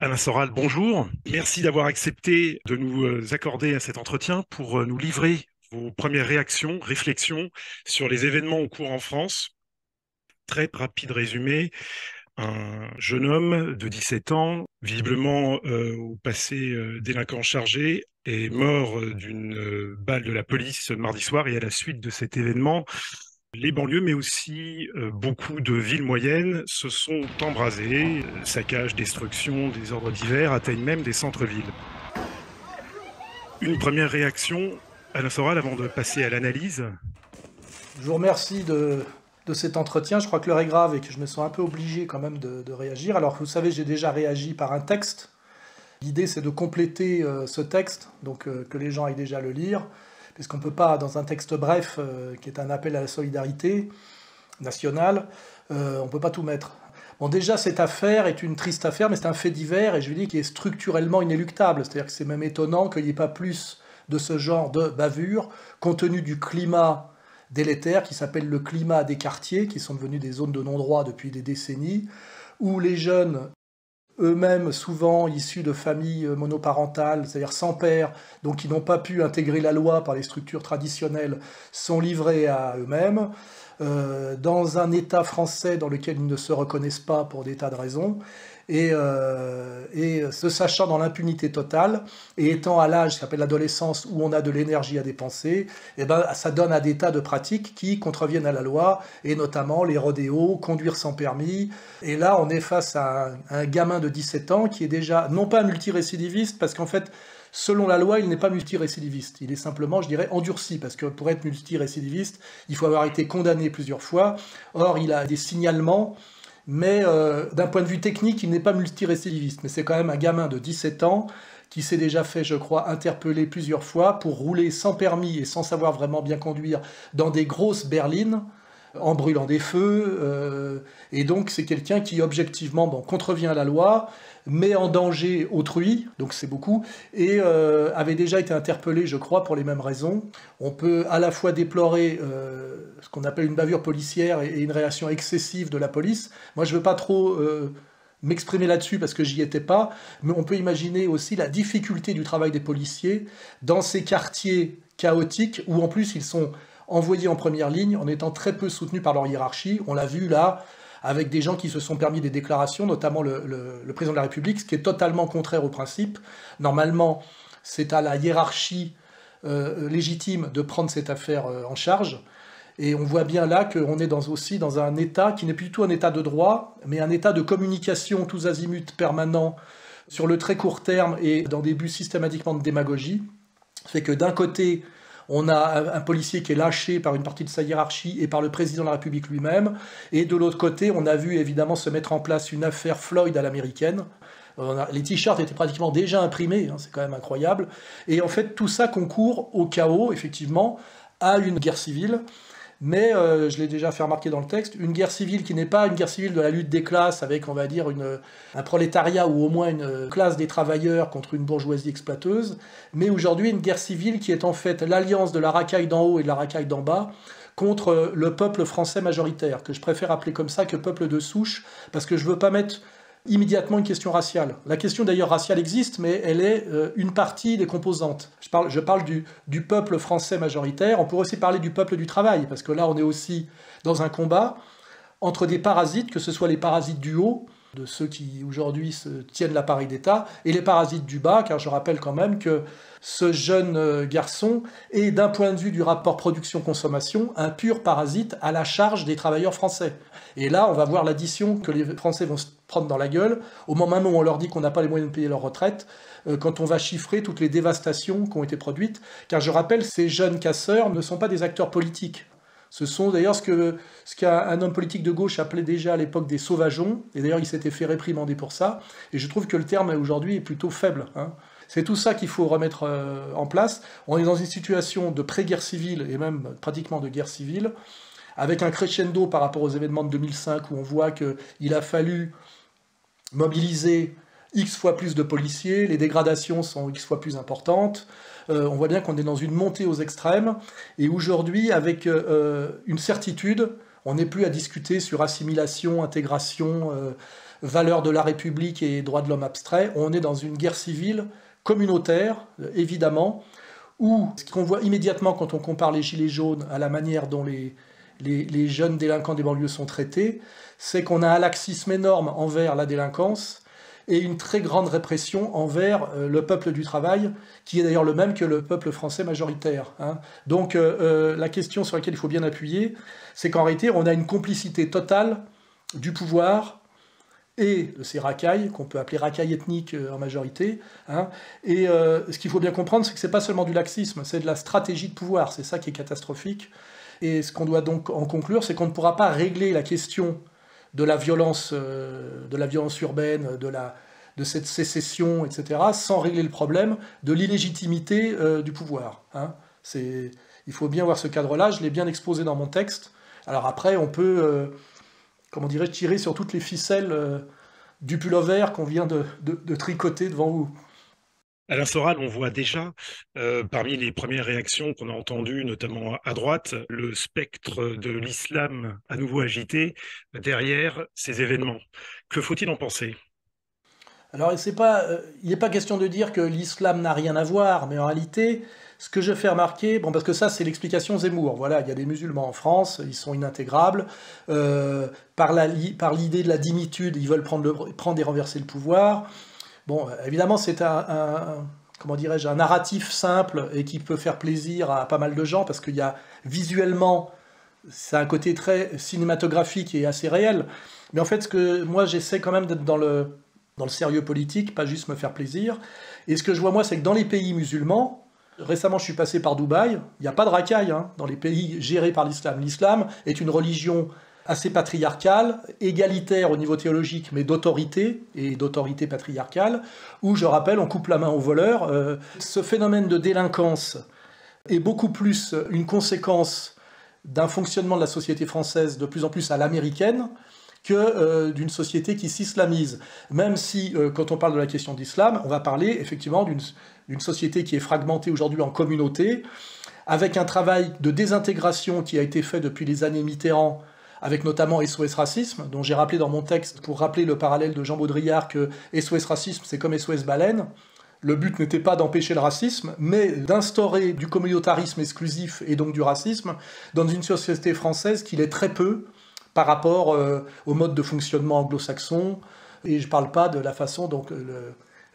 Alain Soral, bonjour. Merci d'avoir accepté de nous accorder à cet entretien pour nous livrer vos premières réactions, réflexions sur les événements en cours en France. Très rapide résumé, un jeune homme de 17 ans, visiblement au passé délinquant chargé, est mort d'une balle de la police mardi soir et à la suite de cet événement, les banlieues, mais aussi beaucoup de villes moyennes se sont embrasées. Saccages, destruction, désordres divers atteignent même des centres-villes. Une première réaction, Alain Soral, avant de passer à l'analyse. Je vous remercie de cet entretien. Je crois que l'heure est grave et que je me sens un peu obligé quand même de réagir. Alors vous savez, j'ai déjà réagi par un texte. L'idée, c'est de compléter ce texte, donc que les gens aillent déjà le lire, puisqu'on ne peut pas, dans un texte bref, qui est un appel à la solidarité nationale, on ne peut pas tout mettre. Bon, déjà, cette affaire est une triste affaire, mais c'est un fait divers, et je dis qu'il est structurellement inéluctable. C'est-à-dire que c'est même étonnant qu'il n'y ait pas plus de ce genre de bavure, compte tenu du climat délétère qui s'appelle le climat des quartiers, qui sont devenus des zones de non-droit depuis des décennies, où les jeunes, eux-mêmes souvent issus de familles monoparentales, c'est-à-dire sans père, donc qui n'ont pas pu intégrer la loi par les structures traditionnelles, sont livrés à eux-mêmes, dans un État français dans lequel ils ne se reconnaissent pas pour des tas de raisons, et se sachant dans l'impunité totale, et étant à l'âge qui s'appelle l'adolescence où on a de l'énergie à dépenser, et ben, ça donne à des tas de pratiques qui contreviennent à la loi, et notamment les rodéos, conduire sans permis. Et là, on est face à un gamin de 17 ans qui est déjà, non pas multirécidiviste, parce qu'en fait, selon la loi, il n'est pas multirécidiviste. Il est simplement, je dirais, endurci, parce que pour être multirécidiviste, il faut avoir été condamné plusieurs fois. Or, il a des signalements, mais d'un point de vue technique, il n'est pas multirécidiviste. Mais c'est quand même un gamin de 17 ans qui s'est déjà fait, je crois, interpeller plusieurs fois pour rouler sans permis et sans savoir vraiment bien conduire dans des grosses berlines, en brûlant des feux. Et donc, c'est quelqu'un qui, objectivement, bon, contrevient à la loi, met en danger autrui, donc c'est beaucoup, et avait déjà été interpellé, je crois, pour les mêmes raisons. On peut à la fois déplorer ce qu'on appelle une bavure policière et une réaction excessive de la police. Moi, je ne veux pas trop m'exprimer là-dessus parce que j'y étais pas, mais on peut imaginer aussi la difficulté du travail des policiers dans ces quartiers chaotiques où en plus ils sont envoyés en première ligne en étant très peu soutenus par leur hiérarchie. On l'a vu là avec des gens qui se sont permis des déclarations, notamment le président de la République, ce qui est totalement contraire au principe. Normalement, c'est à la hiérarchie légitime de prendre cette affaire en charge. Et on voit bien là qu'on est aussi dans un état qui n'est plus du tout un état de droit, mais un état de communication tous azimuts permanent sur le très court terme et dans des buts systématiquement de démagogie. Ça fait que d'un côté, on a un policier qui est lâché par une partie de sa hiérarchie et par le président de la République lui-même. Et de l'autre côté, on a vu évidemment se mettre en place une affaire Floyd à l'américaine. Les t-shirts étaient pratiquement déjà imprimés, hein, c'est quand même incroyable. Et en fait, tout ça concourt au chaos, effectivement, à une guerre civile. Mais je l'ai déjà fait remarquer dans le texte, une guerre civile qui n'est pas une guerre civile de la lutte des classes avec, on va dire, un prolétariat ou au moins une classe des travailleurs contre une bourgeoisie exploiteuse, mais aujourd'hui une guerre civile qui est en fait l'alliance de la racaille d'en haut et de la racaille d'en bas contre le peuple français majoritaire, que je préfère appeler comme ça que peuple de souche, parce que je ne veux pas mettre immédiatement une question raciale. La question d'ailleurs raciale existe, mais elle est une partie des composantes. Je parle du peuple français majoritaire, on pourrait aussi parler du peuple du travail, parce que là on est aussi dans un combat entre des parasites, que ce soit les parasites du haut, de ceux qui aujourd'hui tiennent l'appareil d'État, et les parasites du bas, car je rappelle quand même que ce jeune garçon est, d'un point de vue du rapport production-consommation, un pur parasite à la charge des travailleurs français. Et là, on va voir l'addition que les Français vont se prendre dans la gueule, au moment même où on leur dit qu'on n'a pas les moyens de payer leur retraite, quand on va chiffrer toutes les dévastations qui ont été produites, car je rappelle, ces jeunes casseurs ne sont pas des acteurs politiques. Ce sont d'ailleurs ce qu'un homme politique de gauche appelait déjà à l'époque des sauvageons, et d'ailleurs il s'était fait réprimander pour ça, et je trouve que le terme aujourd'hui est plutôt faible. Hein. C'est tout ça qu'il faut remettre en place. On est dans une situation de pré-guerre civile, et même pratiquement de guerre civile, avec un crescendo par rapport aux événements de 2005, où on voit qu'il a fallu mobiliser X fois plus de policiers, les dégradations sont X fois plus importantes, on voit bien qu'on est dans une montée aux extrêmes, et aujourd'hui, avec une certitude, on n'est plus à discuter sur assimilation, intégration, valeurs de la République et droits de l'homme abstraits. On est dans une guerre civile communautaire, évidemment, où ce qu'on voit immédiatement quand on compare les gilets jaunes à la manière dont les jeunes délinquants des banlieues sont traités, c'est qu'on a un laxisme énorme envers la délinquance et une très grande répression envers le peuple du travail, qui est d'ailleurs le même que le peuple français majoritaire. Hein. Donc la question sur laquelle il faut bien appuyer, c'est qu'en réalité, on a une complicité totale du pouvoir et de ces racailles, qu'on peut appeler racailles ethniques en majorité. Hein. Et ce qu'il faut bien comprendre, c'est que ce n'est pas seulement du laxisme, c'est de la stratégie de pouvoir. C'est ça qui est catastrophique. Et ce qu'on doit donc en conclure, c'est qu'on ne pourra pas régler la question de la violence urbaine, de cette sécession, etc., sans régler le problème de l'illégitimité du pouvoir. Hein. Il faut bien voir ce cadre-là, je l'ai bien exposé dans mon texte. Alors après, on peut, comment dirais-je, tirer sur toutes les ficelles du pullover qu'on vient de tricoter devant vous. Alain Soral, on voit déjà, parmi les premières réactions qu'on a entendues, notamment à droite, le spectre de l'islam à nouveau agité derrière ces événements. Que faut-il en penser? Alors, il n'est pas question de dire que l'islam n'a rien à voir, mais en réalité, ce que je fais remarquer, bon, parce que ça, c'est l'explication Zemmour. Voilà, il y a des musulmans en France, ils sont inintégrables. Par l'idée de la dimitude, ils veulent prendre et renverser le pouvoir. Bon, évidemment, c'est comment dirais-je, un narratif simple et qui peut faire plaisir à pas mal de gens, parce qu'il y a visuellement, c'est un côté très cinématographique et assez réel. Mais en fait, ce que moi, j'essaie quand même d'être dans le sérieux politique, pas juste me faire plaisir. Et ce que je vois, moi, c'est que dans les pays musulmans, récemment, je suis passé par Dubaï, il n'y a pas de racailles hein, dans les pays gérés par l'islam. L'islam est une religion assez patriarcale, égalitaire au niveau théologique, mais d'autorité, et d'autorité patriarcale, où, je rappelle, on coupe la main aux voleurs. Ce phénomène de délinquance est beaucoup plus une conséquence d'un fonctionnement de la société française de plus en plus à l'américaine, que d'une société qui s'islamise. Même si, quand on parle de la question d'islam, on va parler effectivement d'une société qui est fragmentée aujourd'hui en communautés, avec un travail de désintégration qui a été fait depuis les années Mitterrand, avec notamment SOS Racisme, dont j'ai rappelé dans mon texte, pour rappeler le parallèle de Jean Baudrillard, que SOS Racisme, c'est comme SOS Baleine. Le but n'était pas d'empêcher le racisme, mais d'instaurer du communautarisme exclusif et donc du racisme dans une société française qui l'est très peu, par rapport au mode de fonctionnement anglo-saxon. Et je ne parle pas de la façon dont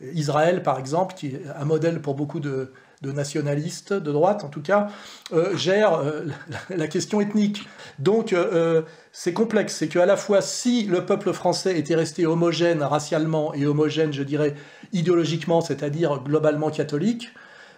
Israël, par exemple, qui est un modèle pour beaucoup de nationalistes, de droite en tout cas, gère la question ethnique. Donc c'est complexe, c'est qu'à la fois si le peuple français était resté homogène racialement et homogène, je dirais, idéologiquement, c'est-à-dire globalement catholique,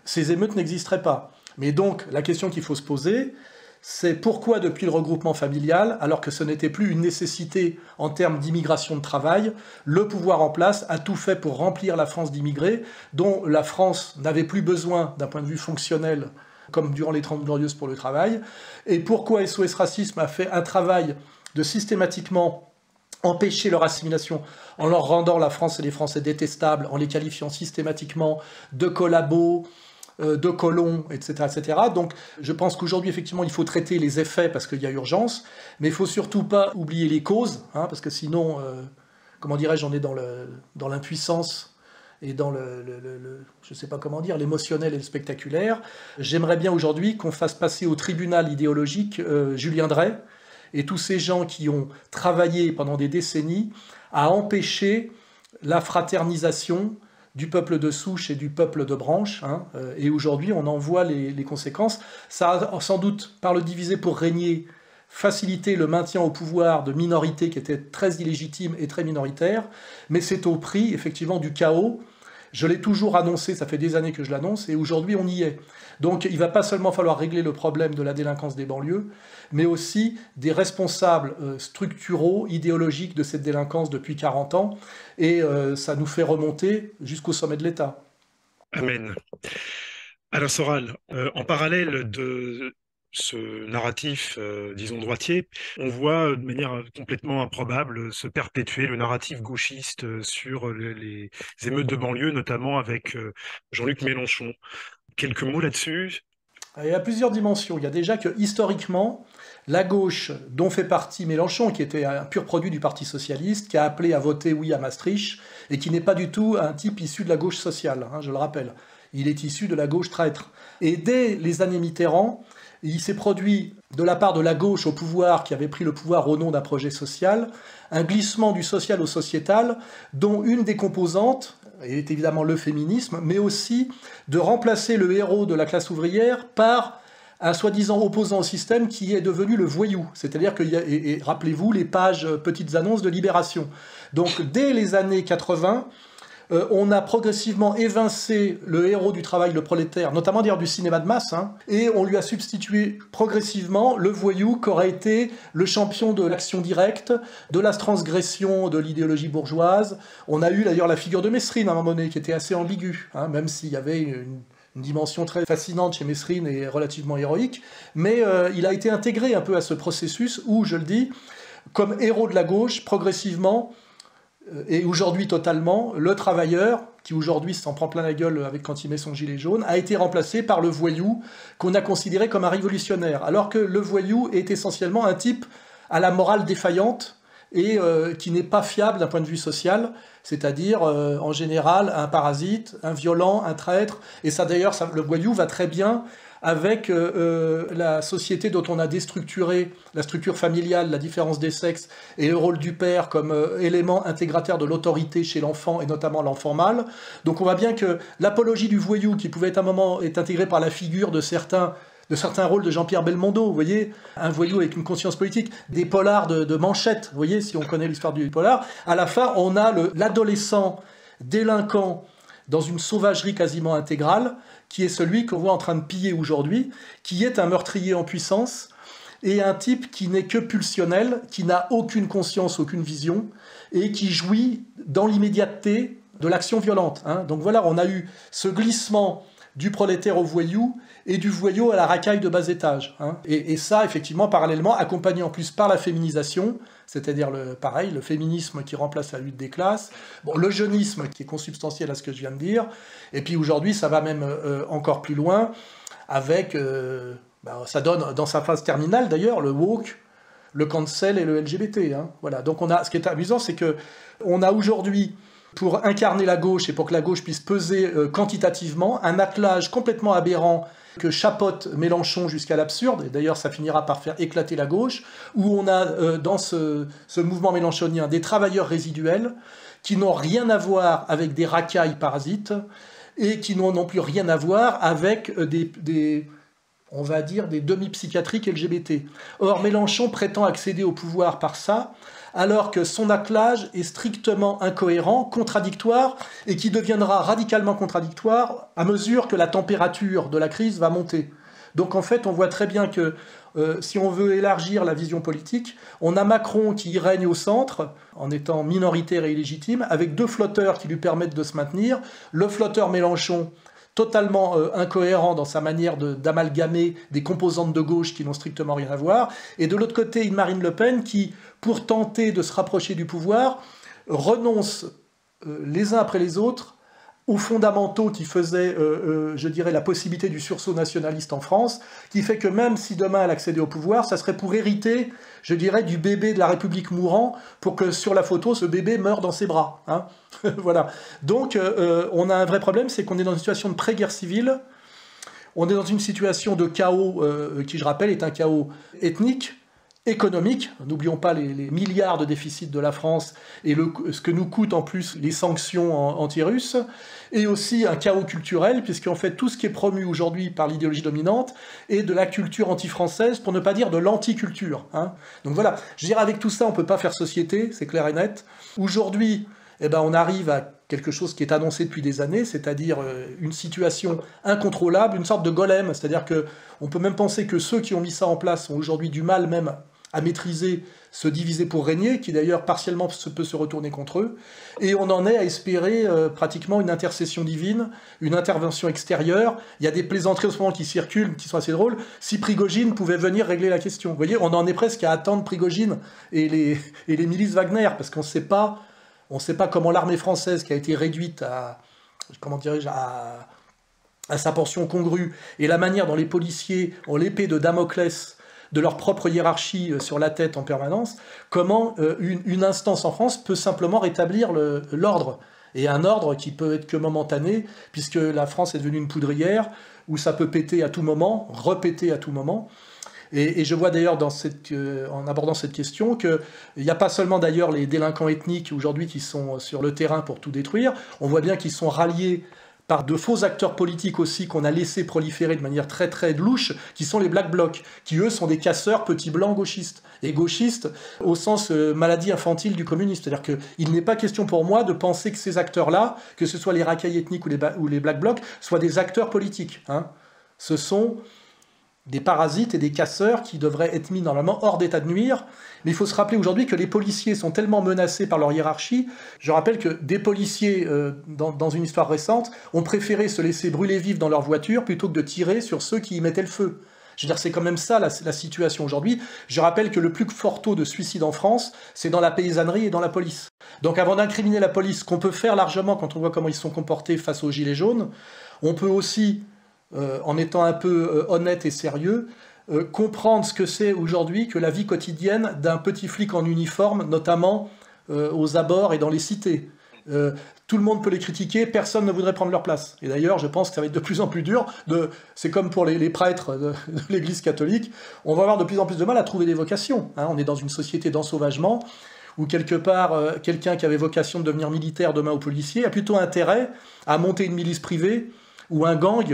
ces émeutes n'existeraient pas. Mais donc la question qu'il faut se poser, c'est pourquoi depuis le regroupement familial, alors que ce n'était plus une nécessité en termes d'immigration de travail, le pouvoir en place a tout fait pour remplir la France d'immigrés, dont la France n'avait plus besoin d'un point de vue fonctionnel, comme durant les 30 Glorieuses pour le travail, et pourquoi SOS Racisme a fait un travail de systématiquement empêcher leur assimilation en leur rendant la France et les Français détestables, en les qualifiant systématiquement de collabos, de colons, etc., etc. Donc je pense qu'aujourd'hui, effectivement, il faut traiter les effets parce qu'il y a urgence, mais il ne faut surtout pas oublier les causes, hein, parce que sinon, comment dirais-je, on est dans l'impuissance et dans je ne sais pas comment dire, l'émotionnel et le spectaculaire. J'aimerais bien aujourd'hui qu'on fasse passer au tribunal idéologique Julien Drey et tous ces gens qui ont travaillé pendant des décennies à empêcher la fraternisation du peuple de souche et du peuple de branche, hein, et aujourd'hui on en voit les conséquences. Ça a sans doute, par le diviser pour régner, facilité le maintien au pouvoir de minorités qui étaient très illégitimes et très minoritaires, mais c'est au prix effectivement du chaos. Je l'ai toujours annoncé, ça fait des années que je l'annonce, et aujourd'hui on y est. Donc il ne va pas seulement falloir régler le problème de la délinquance des banlieues, mais aussi des responsables structuraux, idéologiques de cette délinquance depuis 40 ans, et ça nous fait remonter jusqu'au sommet de l'État. Amen. Alain Soral, en parallèle de ce narratif, disons, droitier, on voit de manière complètement improbable se perpétuer le narratif gauchiste sur les émeutes de banlieue, notamment avec Jean-Luc Mélenchon. Quelques mots là-dessus? Il y a plusieurs dimensions. Il y a déjà que, historiquement, la gauche, dont fait partie Mélenchon, qui était un pur produit du Parti socialiste, qui a appelé à voter oui à Maastricht, et qui n'est pas du tout un type issu de la gauche sociale, hein, je le rappelle. Il est issu de la gauche traître. Et dès les années Mitterrand, il s'est produit, de la part de la gauche au pouvoir, qui avait pris le pouvoir au nom d'un projet social, un glissement du social au sociétal, dont une des composantes est évidemment le féminisme, mais aussi de remplacer le héros de la classe ouvrière par un soi-disant opposant au système qui est devenu le voyou. C'est-à-dire que, et rappelez-vous les pages petites annonces de Libération. Donc dès les années 80, on a progressivement évincé le héros du travail, le prolétaire, notamment d'ailleurs du cinéma de masse, hein, et on lui a substitué progressivement le voyou qui aurait été le champion de l'action directe, de la transgression de l'idéologie bourgeoise. On a eu d'ailleurs la figure de Mesrine à un moment donné, qui était assez ambiguë, hein, même s'il y avait une dimension très fascinante chez Mesrine et relativement héroïque, mais il a été intégré un peu à ce processus où, je le dis, comme héros de la gauche, progressivement, et aujourd'hui totalement, le travailleur, qui aujourd'hui s'en prend plein la gueule quand il met son gilet jaune, a été remplacé par le voyou qu'on a considéré comme un révolutionnaire, alors que le voyou est essentiellement un type à la morale défaillante et qui n'est pas fiable d'un point de vue social, c'est-à-dire en général un parasite, un violent, un traître, et ça d'ailleurs, le voyou va très bien avec la société dont on a déstructuré la structure familiale, la différence des sexes et le rôle du père comme élément intégrateur de l'autorité chez l'enfant et notamment l'enfant mâle. Donc on voit bien que l'apologie du voyou qui pouvait être à un moment est intégrée par la figure de certains rôles de Jean-Pierre Belmondo, vous voyez, un voyou avec une conscience politique, des polars de Manchette, vous voyez, si on connaît l'histoire du polar, à la fin on a l'adolescent délinquant dans une sauvagerie quasiment intégrale, qui est celui qu'on voit en train de piller aujourd'hui, qui est un meurtrier en puissance, et un type qui n'est que pulsionnel, qui n'a aucune conscience, aucune vision, et qui jouit dans l'immédiateté de l'action violente. Hein. Donc voilà, on a eu ce glissement du prolétaire au voyou, et du voyou à la racaille de bas étage. Hein. Et ça, effectivement, parallèlement, accompagné en plus par la féminisation, c'est-à-dire pareil, le féminisme qui remplace la lutte des classes, bon, le jeunisme qui est consubstantiel à ce que je viens de dire, et puis aujourd'hui, ça va même encore plus loin, avec, ça donne dans sa phase terminale d'ailleurs, le woke, le cancel et le LGBT. Hein. Voilà. Donc ce qui est amusant, c'est que on a aujourd'hui, pour incarner la gauche et pour que la gauche puisse peser quantitativement, un attelage complètement aberrant que chapeaute Mélenchon jusqu'à l'absurde, et d'ailleurs ça finira par faire éclater la gauche, où on a dans ce mouvement mélenchonien des travailleurs résiduels qui n'ont rien à voir avec des racailles parasites et qui n'ont non plus rien à voir avec on va dire, des demi-psychiatriques LGBT. Or, Mélenchon prétend accéder au pouvoir par ça, alors que son attelage est strictement incohérent, contradictoire, et qui deviendra radicalement contradictoire à mesure que la température de la crise va monter. Donc en fait, on voit très bien que si on veut élargir la vision politique, on a Macron qui règne au centre, en étant minoritaire et illégitime, avec deux flotteurs qui lui permettent de se maintenir. Le flotteur Mélenchon, totalement incohérent dans sa manière d'amalgamer des composantes de gauche qui n'ont strictement rien à voir, et de l'autre côté, une Marine Le Pen qui, pour tenter de se rapprocher du pouvoir, renonce les uns après les autres aux fondamentaux qui faisaient, je dirais, la possibilité du sursaut nationaliste en France, qui fait que même si demain elle accédait au pouvoir, ça serait pour hériter, je dirais, du bébé de la République mourant, pour que sur la photo, ce bébé meure dans ses bras. Hein. Voilà. Donc, on a un vrai problème, c'est qu'on est dans une situation de pré-guerre civile, on est dans une situation de chaos, qui, je rappelle, est un chaos ethnique, économique, n'oublions pas les milliards de déficit de la France et ce que nous coûtent en plus les sanctions anti-russes, et aussi un chaos culturel, puisqu'en fait tout ce qui est promu aujourd'hui par l'idéologie dominante est de la culture anti-française, pour ne pas dire de l'anticulture. Hein. Donc voilà, je dirais avec tout ça, on ne peut pas faire société, c'est clair et net. Aujourd'hui, on arrive à quelque chose qui est annoncé depuis des années, c'est-à-dire une situation incontrôlable, une sorte de golem, c'est-à-dire qu'on peut même penser que ceux qui ont mis ça en place ont aujourd'hui du mal même à maîtriser ce diviser pour régner, qui d'ailleurs partiellement peut se retourner contre eux, et on en est à espérer pratiquement une intercession divine, une intervention extérieure. Il y a des plaisanteries en ce moment qui circulent, qui sont assez drôles. Si Prigojine pouvait venir régler la question. Vous voyez, on en est presque à attendre Prigojine et les milices Wagner, parce qu'on ne sait pas comment l'armée française, qui a été réduite à, comment dirais-je, à sa portion congrue, et la manière dont les policiers ont l'épée de Damoclès de leur propre hiérarchie sur la tête en permanence, comment une instance en France peut simplement rétablir l'ordre. Et un ordre qui peut être que momentané, puisque la France est devenue une poudrière, où ça peut péter à tout moment, repéter à tout moment. Et je vois d'ailleurs en abordant cette question qu'il n'y a pas seulement d'ailleurs les délinquants ethniques aujourd'hui qui sont sur le terrain pour tout détruire, on voit bien qu'ils sont ralliés par de faux acteurs politiques aussi qu'on a laissé proliférer de manière très très louche, qui sont les Black Blocs, qui eux sont des casseurs petits blancs gauchistes. Et gauchistes au sens maladie infantile du communisme. C'est-à-dire qu'il n'est pas question pour moi de penser que ces acteurs-là, que ce soit les racailles ethniques ou les Black Blocs, soient des acteurs politiques. Hein. Ce sont des parasites et des casseurs qui devraient être mis normalement hors d'état de nuire. Mais il faut se rappeler aujourd'hui que les policiers sont tellement menacés par leur hiérarchie. Je rappelle que des policiers, dans une histoire récente, ont préféré se laisser brûler vifs dans leur voiture plutôt que de tirer sur ceux qui y mettaient le feu. Je veux dire, c'est quand même ça la situation aujourd'hui. Je rappelle que le plus fort taux de suicide en France, c'est dans la paysannerie et dans la police. Donc avant d'incriminer la police, qu'on peut faire largement quand on voit comment ils se sont comportés face aux gilets jaunes, on peut aussi, en étant un peu honnête et sérieux, comprendre ce que c'est aujourd'hui que la vie quotidienne d'un petit flic en uniforme, notamment aux abords et dans les cités. Tout le monde peut les critiquer, personne ne voudrait prendre leur place. Et d'ailleurs, je pense que ça va être de plus en plus dur. C'est comme pour les prêtres de l'Église catholique. On va avoir de plus en plus de mal à trouver des vocations. Hein. On est dans une société d'ensauvagement où quelque part, quelqu'un qui avait vocation de devenir militaire demain ou policier a plutôt intérêt à monter une milice privée ou un gang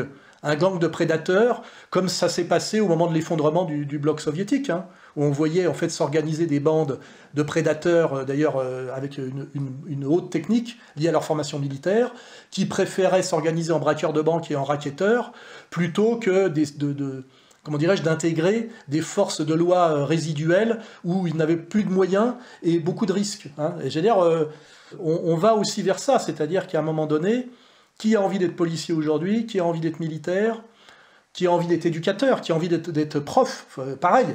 de prédateurs, comme ça s'est passé au moment de l'effondrement du bloc soviétique, hein, où on voyait en fait s'organiser des bandes de prédateurs, d'ailleurs avec une haute technique liée à leur formation militaire, qui préféraient s'organiser en braqueurs de banque et en racketteurs, plutôt que d'intégrer des forces de loi résiduelles où ils n'avaient plus de moyens et beaucoup de risques. Hein. Et je veux dire, on va aussi vers ça, c'est-à-dire qu'à un moment donné, qui a envie d'être policier aujourd'hui? Qui a envie d'être militaire? Qui a envie d'être éducateur? Qui a envie d'être prof? Pareil,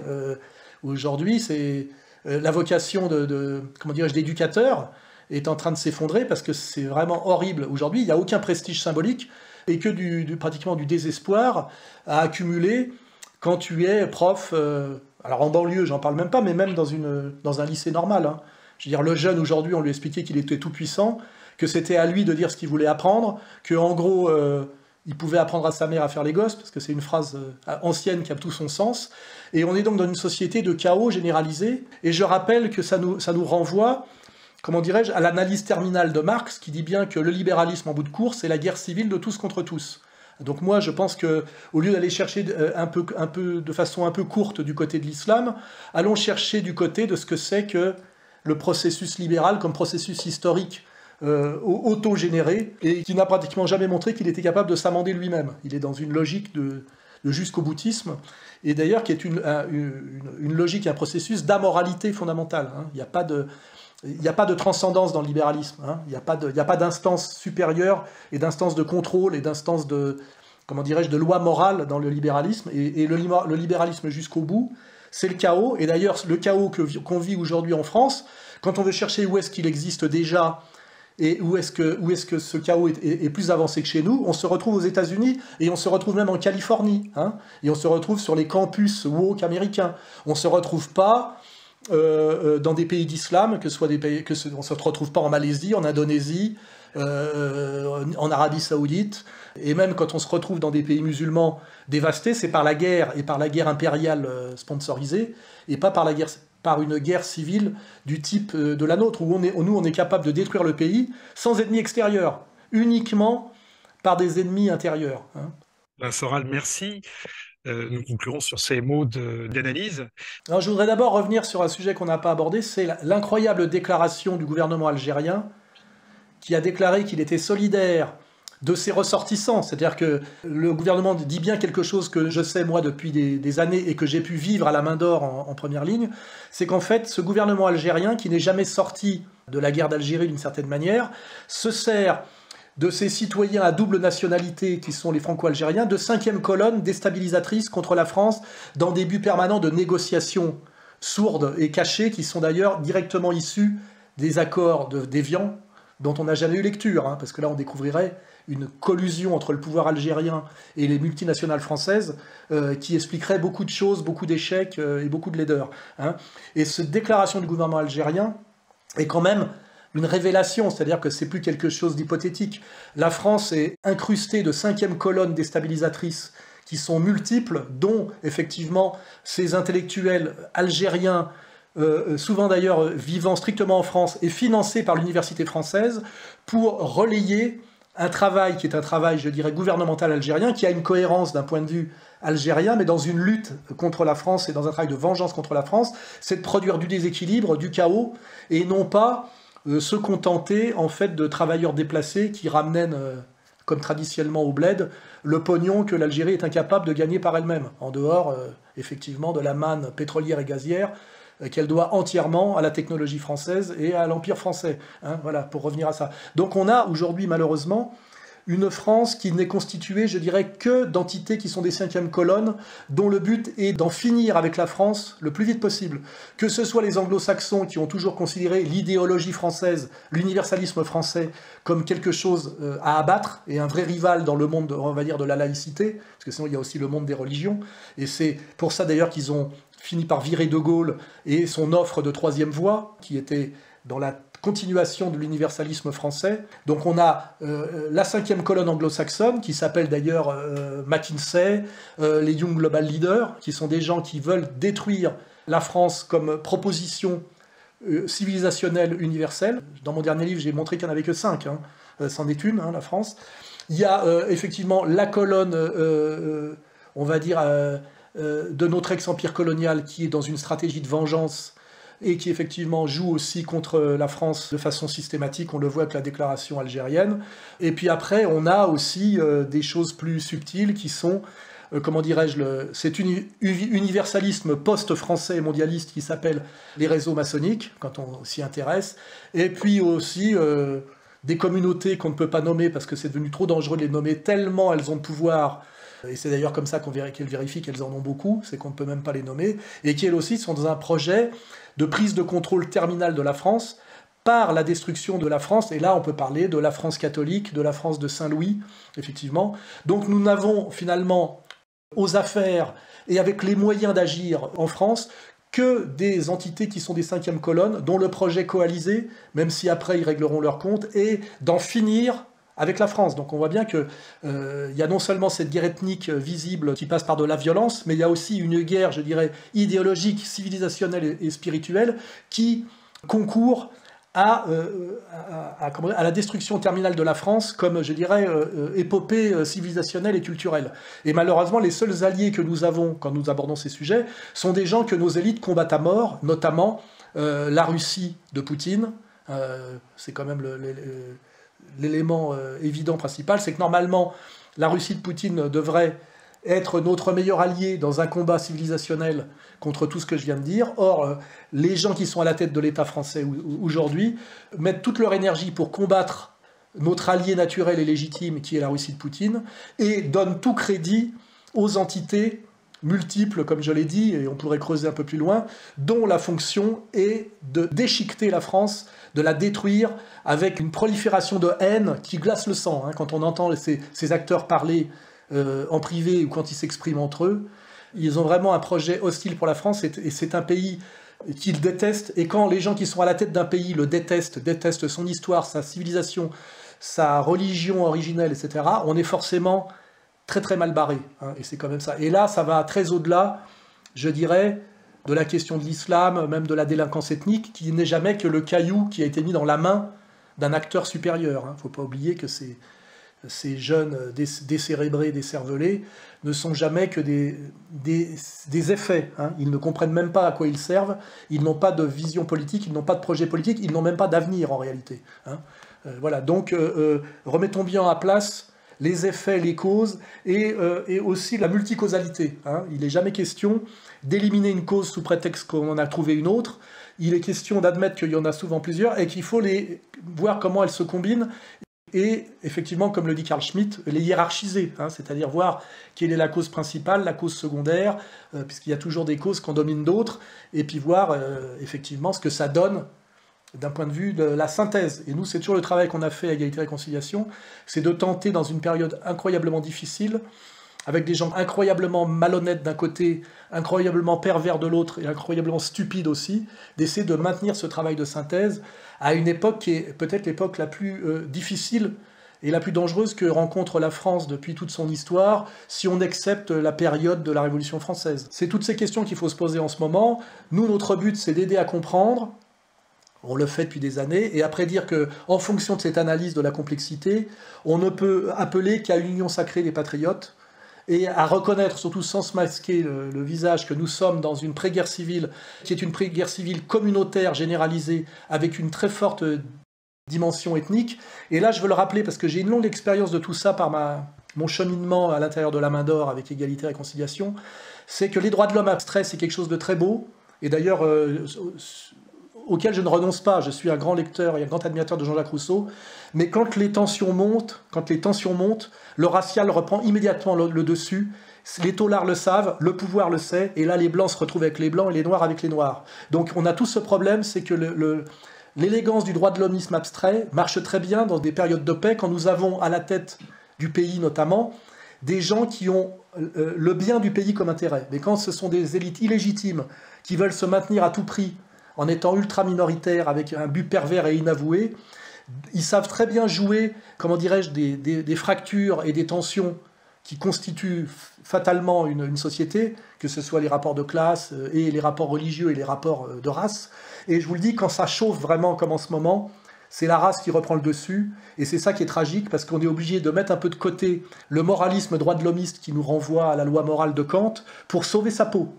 aujourd'hui, c'est la vocation d'éducateur est en train de s'effondrer parce que c'est vraiment horrible. Aujourd'hui, il n'y a aucun prestige symbolique et que pratiquement du désespoir à accumuler quand tu es prof. Alors en banlieue, j'en parle même pas, mais même dans un lycée normal. Hein. Je veux dire, le jeune aujourd'hui, on lui expliquait qu'il était tout puissant, que c'était à lui de dire ce qu'il voulait apprendre, que en gros, il pouvait apprendre à sa mère à faire les gosses, parce que c'est une phrase ancienne qui a tout son sens. Et on est donc dans une société de chaos généralisé. Et je rappelle que ça nous renvoie, comment dirais-je, à l'analyse terminale de Marx, qui dit bien que le libéralisme en bout de course, c'est la guerre civile de tous contre tous. Donc moi, je pense que au lieu d'aller chercher de façon un peu courte du côté de l'islam, allons chercher du côté de ce que c'est que le processus libéral comme processus historique auto-généré et qui n'a pratiquement jamais montré qu'il était capable de s'amender lui-même. Il est dans une logique de jusqu'au boutisme et d'ailleurs qui est une logique et un processus d'amoralité fondamentale. Hein. Il n'y a pas de transcendance dans le libéralisme. Hein. Il n'y a pas d'instance supérieure et d'instance de contrôle et d'instance de loi morale dans le libéralisme. Et le libéralisme jusqu'au bout, c'est le chaos. Et d'ailleurs, le chaos qu'on vit aujourd'hui en France, quand on veut chercher où est-ce qu'il existe déjà et où est-ce que ce chaos est plus avancé que chez nous, on se retrouve aux États-Unis et on se retrouve même en Californie. Hein, et on se retrouve sur les campus woke américains. On ne se retrouve pas dans des pays d'islam, on ne se retrouve pas en Malaisie, en Indonésie, en Arabie Saoudite, et même quand on se retrouve dans des pays musulmans dévastés, c'est par la guerre et par la guerre impériale sponsorisée, et pas par une guerre civile du type de la nôtre, où on est capable de détruire le pays sans ennemis extérieurs, uniquement par des ennemis intérieurs. Hein. Ben, Soral, merci. Nous conclurons sur ces mots d'analyse. Alors, je voudrais d'abord revenir sur un sujet qu'on n'a pas abordé, c'est l'incroyable déclaration du gouvernement algérien qui a déclaré qu'il était solidaire de ses ressortissants. C'est-à-dire que le gouvernement dit bien quelque chose que je sais moi depuis des années et que j'ai pu vivre à la main d'or en première ligne, c'est qu'en fait ce gouvernement algérien qui n'est jamais sorti de la guerre d'Algérie d'une certaine manière, se sert de ces citoyens à double nationalité qui sont les franco-algériens, de cinquième colonne déstabilisatrice contre la France dans des buts permanents de négociations sourdes et cachées qui sont d'ailleurs directement issus des accords d'Évian dont on n'a jamais eu lecture, hein, parce que là on découvrirait une collusion entre le pouvoir algérien et les multinationales françaises qui expliquerait beaucoup de choses, beaucoup d'échecs et beaucoup de laideurs. Hein. Et cette déclaration du gouvernement algérien est quand même une révélation, c'est-à-dire que c'est plus quelque chose d'hypothétique. La France est incrustée de 5e colonnes déstabilisatrices qui sont multiples, dont effectivement ces intellectuels algériens, souvent d'ailleurs vivant strictement en France et financés par l'université française, pour relayer un travail qui est un travail, je dirais, gouvernemental algérien, qui a une cohérence d'un point de vue algérien, mais dans une lutte contre la France et dans un travail de vengeance contre la France, c'est de produire du déséquilibre, du chaos, et non pas se contenter en fait de travailleurs déplacés qui ramènent, comme traditionnellement au bled, le pognon que l'Algérie est incapable de gagner par elle-même, en dehors effectivement de la manne pétrolière et gazière qu'elle doit entièrement à la technologie française et à l'Empire français. Hein, voilà, pour revenir à ça. Donc on a aujourd'hui malheureusement une France qui n'est constituée, je dirais, que d'entités qui sont des 5e colonnes, dont le but est d'en finir avec la France le plus vite possible. Que ce soit les anglo-saxons qui ont toujours considéré l'idéologie française, l'universalisme français, comme quelque chose à abattre, et un vrai rival dans le monde, on va dire, de la laïcité, parce que sinon il y a aussi le monde des religions, et c'est pour ça d'ailleurs qu'ils ont fini par virer De Gaulle et son offre de 3e voie, qui était dans la continuation de l'universalisme français. Donc on a la 5e colonne anglo-saxonne, qui s'appelle d'ailleurs McKinsey, les Young Global Leaders, qui sont des gens qui veulent détruire la France comme proposition civilisationnelle universelle. Dans mon dernier livre, j'ai montré qu'il n'y en avait que 5, hein. C'en est une, hein, la France. Il y a effectivement la colonne, on va dire, de notre ex-empire colonial, qui est dans une stratégie de vengeance et qui effectivement joue aussi contre la France de façon systématique, on le voit avec la déclaration algérienne. Et puis après, on a aussi des choses plus subtiles qui sont, comment dirais-je, cet universalisme post-français et mondialiste qui s'appelle les réseaux maçonniques, quand on s'y intéresse, et puis aussi des communautés qu'on ne peut pas nommer parce que c'est devenu trop dangereux de les nommer, tellement elles ont de pouvoir. Et c'est d'ailleurs comme ça qu'elles vérifient qu'elles en ont beaucoup, c'est qu'on ne peut même pas les nommer, et qui elles aussi sont dans un projet de prise de contrôle terminale de la France par la destruction de la France, et là on peut parler de la France catholique, de la France de Saint-Louis, effectivement. Donc nous n'avons finalement aux affaires et avec les moyens d'agir en France que des entités qui sont des 5e colonnes, dont le projet coalisé, même si après ils régleront leur compte, est d'en finir avec la France. Donc on voit bien qu'il y a non seulement cette guerre ethnique visible qui passe par de la violence, mais il y a aussi une guerre, je dirais, idéologique, civilisationnelle et spirituelle qui concourt à la destruction terminale de la France comme, je dirais, épopée civilisationnelle et culturelle. Et malheureusement, les seuls alliés que nous avons quand nous abordons ces sujets sont des gens que nos élites combattent à mort, notamment la Russie de Poutine. C'est quand même l'élément évident principal, c'est que normalement, la Russie de Poutine devrait être notre meilleur allié dans un combat civilisationnel contre tout ce que je viens de dire. Or, les gens qui sont à la tête de l'État français aujourd'hui mettent toute leur énergie pour combattre notre allié naturel et légitime, qui est la Russie de Poutine, et donnent tout crédit aux entités multiples, comme je l'ai dit, et on pourrait creuser un peu plus loin, dont la fonction est de déchiqueter la France, de la détruire, avec une prolifération de haine qui glace le sang. Hein. Quand on entend ces acteurs parler en privé ou quand ils s'expriment entre eux, ils ont vraiment un projet hostile pour la France, et c'est un pays qu'ils détestent, et quand les gens qui sont à la tête d'un pays le détestent son histoire, sa civilisation, sa religion originelle, etc., on est forcément très très mal barré, hein, et c'est quand même ça. Et là, ça va très au-delà, je dirais, de la question de l'islam, même de la délinquance ethnique, qui n'est jamais que le caillou qui a été mis dans la main d'un acteur supérieur. Il ne faut pas oublier que ces jeunes décérébrés, décervelés, ne sont jamais que des effets. Hein. Ils ne comprennent même pas à quoi ils servent, ils n'ont pas de vision politique, ils n'ont pas de projet politique, ils n'ont même pas d'avenir en réalité. Hein. Voilà, donc remettons bien à place les effets, les causes, et aussi la multicausalité. Hein. Il n'est jamais question d'éliminer une cause sous prétexte qu'on en a trouvé une autre. Il est question d'admettre qu'il y en a souvent plusieurs et qu'il faut voir comment elles se combinent et, effectivement, comme le dit Carl Schmitt, les hiérarchiser, hein, c'est-à-dire voir quelle est la cause principale, la cause secondaire, puisqu'il y a toujours des causes qu'on domine d'autres, et puis voir, effectivement, ce que ça donne d'un point de vue de la synthèse. Et nous, c'est toujours le travail qu'on a fait à Égalité et Réconciliation, c'est de tenter, dans une période incroyablement difficile, avec des gens incroyablement malhonnêtes d'un côté, incroyablement pervers de l'autre et incroyablement stupides aussi, d'essayer de maintenir ce travail de synthèse à une époque qui est peut-être l'époque la plus difficile et la plus dangereuse que rencontre la France depuis toute son histoire, si on accepte la période de la Révolution française. C'est toutes ces questions qu'il faut se poser en ce moment. Nous, notre but, c'est d'aider à comprendre. On le fait depuis des années, et après dire que, en fonction de cette analyse de la complexité, on ne peut appeler qu'à une union sacrée des patriotes, et à reconnaître, surtout sans se masquer le visage, que nous sommes dans une pré-guerre civile, qui est une pré-guerre civile communautaire généralisée, avec une très forte dimension ethnique. Et là, je veux le rappeler, parce que j'ai une longue expérience de tout ça par mon cheminement à l'intérieur de la Main d'Or avec Égalité et Réconciliation, c'est que les droits de l'homme abstraits, c'est quelque chose de très beau, et d'ailleurs auquel je ne renonce pas. Je suis un grand lecteur et un grand admirateur de Jean-Jacques Rousseau, mais quand les tensions montent, le racial reprend immédiatement le dessus. Les taulards le savent, le pouvoir le sait, et là les blancs se retrouvent avec les blancs et les noirs avec les noirs. Donc on a tous ce problème, c'est que l'élégance du droit de l'homisme abstrait marche très bien dans des périodes de paix, quand nous avons à la tête du pays notamment des gens qui ont le bien du pays comme intérêt. Mais quand ce sont des élites illégitimes qui veulent se maintenir à tout prix en étant ultra minoritaires avec un but pervers et inavoué, ils savent très bien jouer, comment dirais-je, des fractures et des tensions qui constituent fatalement une société, que ce soit les rapports de classe et les rapports religieux et les rapports de race. Et je vous le dis, quand ça chauffe vraiment comme en ce moment, c'est la race qui reprend le dessus, et c'est ça qui est tragique, parce qu'on est obligé de mettre un peu de côté le moralisme droit de l'homiste qui nous renvoie à la loi morale de Kant pour sauver sa peau.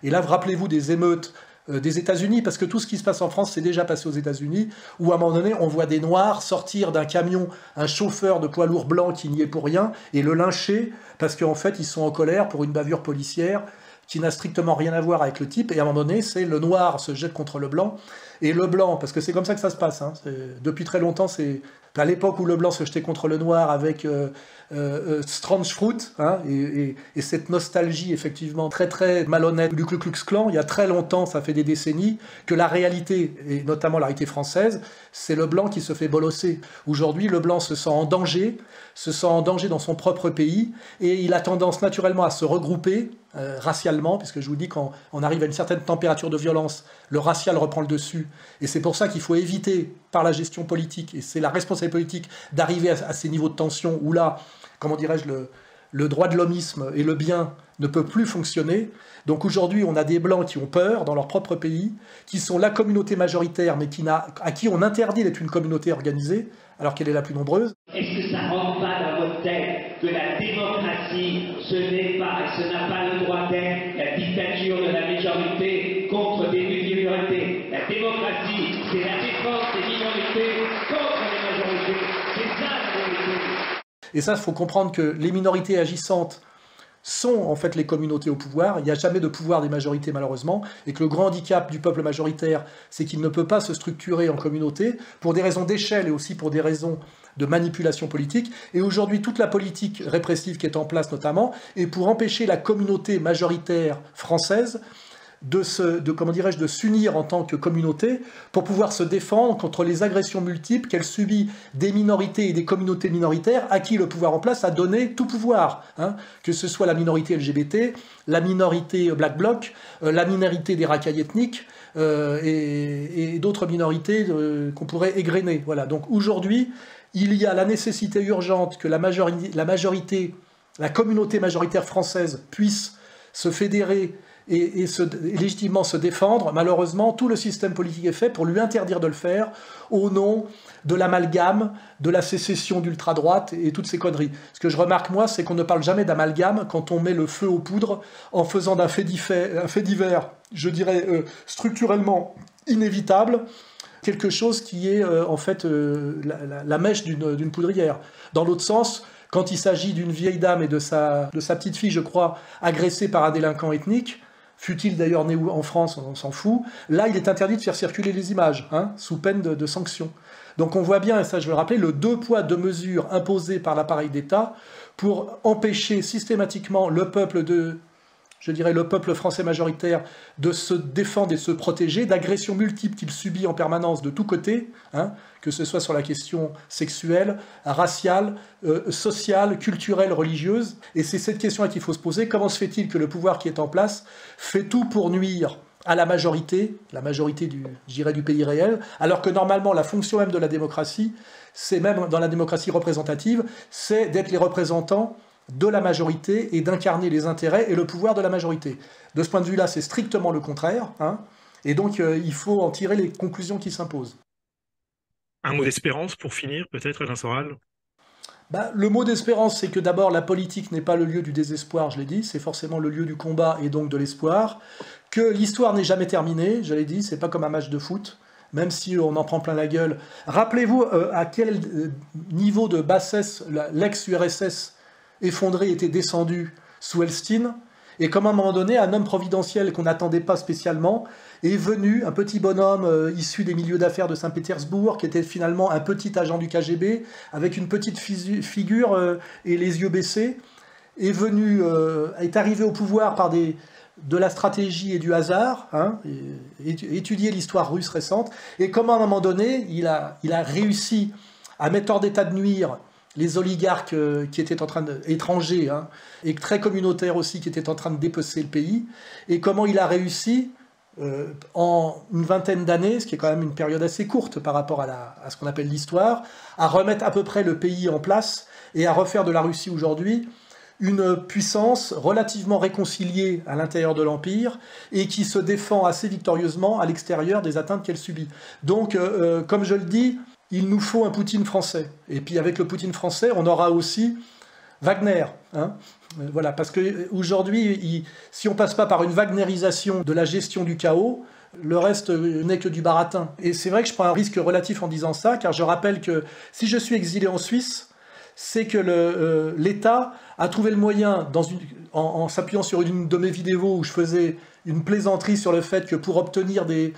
Et là, rappelez-vous des émeutes des États-Unis, parce que tout ce qui se passe en France, c'est déjà passé aux États-Unis, où à un moment donné, on voit des Noirs sortir d'un camion, un chauffeur de poids lourd blanc qui n'y est pour rien, et le lyncher, parce qu'en fait, ils sont en colère pour une bavure policière qui n'a strictement rien à voir avec le type, et à un moment donné, c'est le noir se jette contre le blanc, et le blanc, parce que c'est comme ça que ça se passe, depuis très longtemps, c'est à l'époque où le blanc se jetait contre le noir avec Strange Fruit, et cette nostalgie effectivement très très malhonnête du Ku Klux Klan, il y a très longtemps, ça fait des décennies, que la réalité, et notamment la réalité française, c'est le blanc qui se fait bolosser. Aujourd'hui, le blanc se sent en danger dans son propre pays, et il a tendance naturellement à se regrouper racialement, puisque je vous dis, quand on arrive à une certaine température de violence, le racial reprend le dessus, et c'est pour ça qu'il faut éviter, par la gestion politique, et c'est la responsabilité politique, d'arriver à ces niveaux de tension où là, comment dirais-je, le droit de l'homisme et le bien ne peut plus fonctionner. Donc aujourd'hui, on a des Blancs qui ont peur dans leur propre pays, qui sont la communauté majoritaire, mais à qui on interdit d'être une communauté organisée, alors qu'elle est la plus nombreuse. Est-ce que ça ne rentre pas dans votre tête que la démocratie, ce n'est pas et ce n'a pas le droit d'être la dictature de la majorité contre des minorités? La démocratie, c'est la défense des minorités contre les majorités. C'est ça la vérité. Et ça, il faut comprendre que les minorités agissantes sont en fait les communautés au pouvoir. Il n'y a jamais de pouvoir des majorités malheureusement, et que le grand handicap du peuple majoritaire, c'est qu'il ne peut pas se structurer en communauté pour des raisons d'échelle et aussi pour des raisons de manipulation politique. Et aujourd'hui, toute la politique répressive qui est en place notamment est pour empêcher la communauté majoritaire française de s'unir en tant que communauté pour pouvoir se défendre contre les agressions multiples qu'elle subit des minorités et des communautés minoritaires à qui le pouvoir en place a donné tout pouvoir, que ce soit la minorité LGBT, la minorité Black Bloc, la minorité des racailles ethniques et d'autres minorités qu'on pourrait égrener. Voilà. Donc aujourd'hui, il y a la nécessité urgente que la communauté majoritaire française puisse se fédérer et légitimement se défendre. Malheureusement, tout le système politique est fait pour lui interdire de le faire au nom de l'amalgame, de la sécession d'ultra-droite et toutes ces conneries. Ce que je remarque, moi, c'est qu'on ne parle jamais d'amalgame quand on met le feu aux poudres en faisant d'un fait divers, je dirais, structurellement inévitable, quelque chose qui est en fait la mèche d'une poudrière. Dans l'autre sens, quand il s'agit d'une vieille dame et de sa petite fille, je crois, agressée par un délinquant ethnique, fut-il d'ailleurs né en France, on s'en fout, là il est interdit de faire circuler les images, sous peine de sanctions. Donc on voit bien, et ça je veux le rappeler, le 2 poids 2 mesures imposées par l'appareil d'État pour empêcher systématiquement le peuple de je dirais, le peuple français majoritaire de se défendre et de se protéger d'agressions multiples qu'il subit en permanence de tous côtés, hein, que ce soit sur la question sexuelle, raciale, sociale, culturelle, religieuse. Et c'est cette question-là qu'il faut se poser. Comment se fait-il que le pouvoir qui est en place fait tout pour nuire à la majorité du pays réel, alors que normalement la fonction même de la démocratie, c'est même dans la démocratie représentative, c'est d'être les représentants de la majorité et d'incarner les intérêts et le pouvoir de la majorité. De ce point de vue-là, c'est strictement le contraire, hein, et donc il faut en tirer les conclusions qui s'imposent. Un mot d'espérance pour finir, peut-être, Alain Soral? Le mot d'espérance, c'est que d'abord, la politique n'est pas le lieu du désespoir, je l'ai dit, c'est forcément le lieu du combat et donc de l'espoir. Que l'histoire n'est jamais terminée, je l'ai dit, c'est pas comme un match de foot, même si on en prend plein la gueule. Rappelez-vous à quel niveau de bassesse l'ex-URSS effondré était descendu sous Elstine, et comme à un moment donné, un homme providentiel qu'on n'attendait pas spécialement est venu, un petit bonhomme issu des milieux d'affaires de Saint-Pétersbourg, qui était finalement un petit agent du KGB, avec une petite figure et les yeux baissés, est arrivé au pouvoir par de la stratégie et du hasard, hein, étudier l'histoire russe récente, et comment à un moment donné, il a réussi à mettre hors d'état de nuire les oligarques qui étaient étrangers, hein, et très communautaires aussi, qui étaient en train de dépecer le pays, et comment il a réussi, en une vingtaine d'années, ce qui est quand même une période assez courte par rapport à ce qu'on appelle l'histoire, à remettre à peu près le pays en place, et à refaire de la Russie aujourd'hui une puissance relativement réconciliée à l'intérieur de l'Empire, et qui se défend assez victorieusement à l'extérieur des atteintes qu'elle subit. Donc, comme je le dis, il nous faut un Poutine français. Et puis avec le Poutine français, on aura aussi Wagner. Hein, voilà, parce qu'aujourd'hui, si on ne passe pas par une wagnerisation de la gestion du chaos, le reste n'est que du baratin. Et c'est vrai que je prends un risque relatif en disant ça, car je rappelle que si je suis exilé en Suisse, c'est que l'État a trouvé le moyen, en s'appuyant sur une de mes vidéos où je faisais une plaisanterie sur le fait que pour obtenir des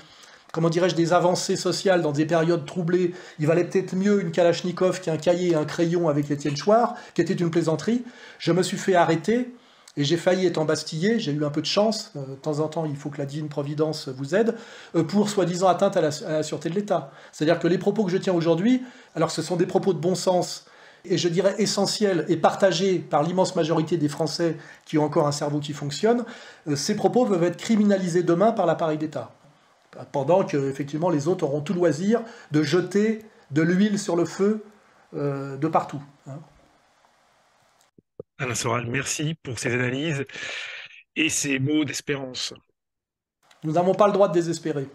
avancées sociales dans des périodes troublées, il valait peut-être mieux une Kalachnikov qu'un cahier et un crayon avec Étienne Chouard, qui était une plaisanterie. Je me suis fait arrêter et j'ai failli être embastillé. J'ai eu un peu de chance. De temps en temps, il faut que la divine providence vous aide, pour soi-disant atteinte à la sûreté de l'État. C'est-à-dire que les propos que je tiens aujourd'hui, alors ce sont des propos de bon sens, et je dirais essentiels et partagés par l'immense majorité des Français qui ont encore un cerveau qui fonctionne, ces propos peuvent être criminalisés demain par l'appareil d'État. Pendant que, effectivement, les autres auront tout loisir de jeter de l'huile sur le feu de partout. Hein. Alain Soral, merci pour ces analyses et ces mots d'espérance. Nous n'avons pas le droit de désespérer.